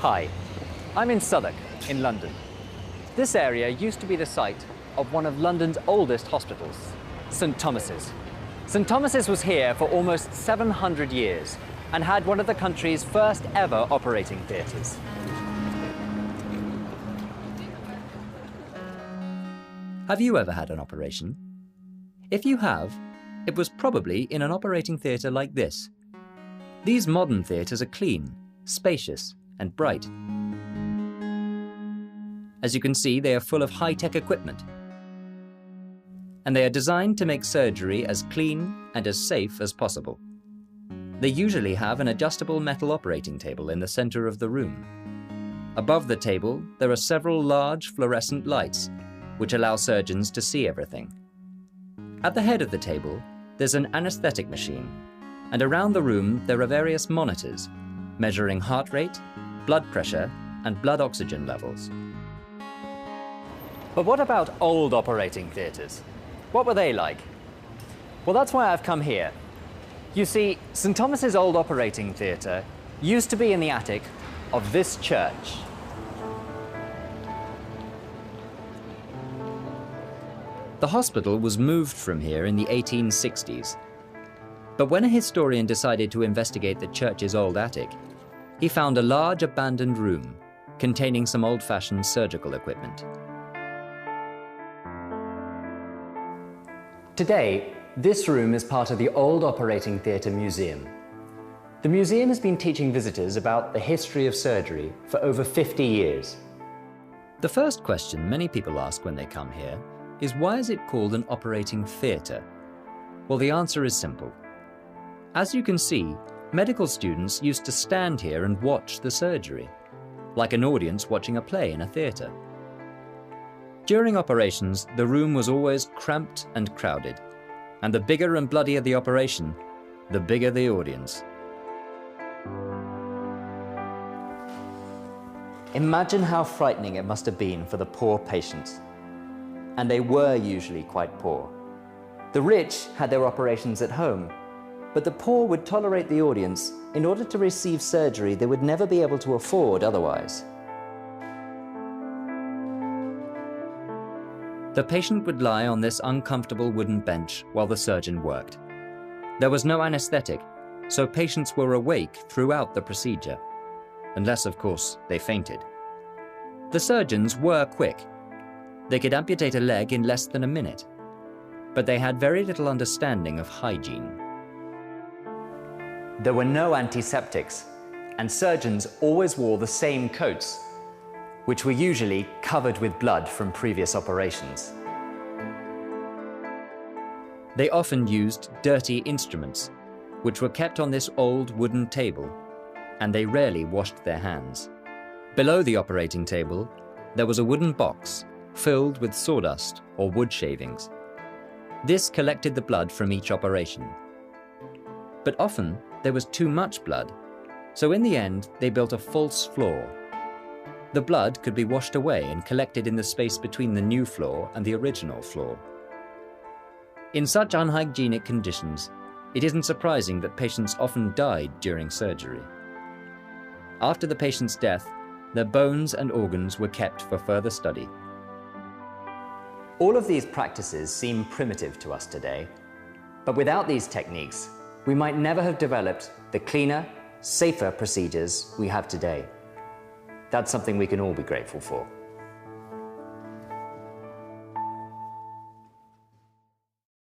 Hi, I'm in Southwark, in London. This area used to be the site of one of London's oldest hospitals, St Thomas's. St Thomas's was here for almost 700 years and had one of the country's first ever operating theatres. Have you ever had an operation? If you have, it was probably in an operating theatre like this. These modern theatres are clean, spacious, and bright. As you can see, they are full of high-tech equipment. And they are designed to make surgery as clean and as safe as possible. They usually have an adjustable metal operating table in the center of the room. Above the table, there are several large fluorescent lights, which allow surgeons to see everything. At the head of the table, there's an anesthetic machine, and around the room there are various monitors, measuring heart rate, blood pressure, and blood oxygen levels. But what about old operating theatres? What were they like? Well, that's why I've come here. You see, St Thomas's old operating theatre used to be in the attic of this church. The hospital was moved from here in the 1860s. But when a historian decided to investigate the church's old attic, he found a large abandoned room containing some old-fashioned surgical equipment. Today, this room is part of the Old Operating Theatre Museum. The museum has been teaching visitors about the history of surgery for over 50 years. The first question many people ask when they come here is, why is it called an operating theatre? Well, the answer is simple. As you can see, medical students used to stand here and watch the surgery, like an audience watching a play in a theatre. During operations, the room was always cramped and crowded, and the bigger and bloodier the operation, the bigger the audience. Imagine how frightening it must have been for the poor patients. And they were usually quite poor. The rich had their operations at home, but the poor would tolerate the audience in order to receive surgery they would never be able to afford otherwise. The patient would lie on this uncomfortable wooden bench while the surgeon worked. There was no anesthetic, so patients were awake throughout the procedure, unless, of course, they fainted. The surgeons were quick. They could amputate a leg in less than a minute, but they had very little understanding of hygiene. There were no antiseptics, and surgeons always wore the same coats, which were usually covered with blood from previous operations. They often used dirty instruments, which were kept on this old wooden table, and they rarely washed their hands. Below the operating table, there was a wooden box filled with sawdust or wood shavings. This collected the blood from each operation. But often there was too much blood, so in the end they built a false floor. The blood could be washed away and collected in the space between the new floor and the original floor. In such unhygienic conditions, it isn't surprising that patients often died during surgery. After the patient's death, their bones and organs were kept for further study. All of these practices seem primitive to us today, but without these techniques, we might never have developed the cleaner, safer procedures we have today. That's something we can all be grateful for.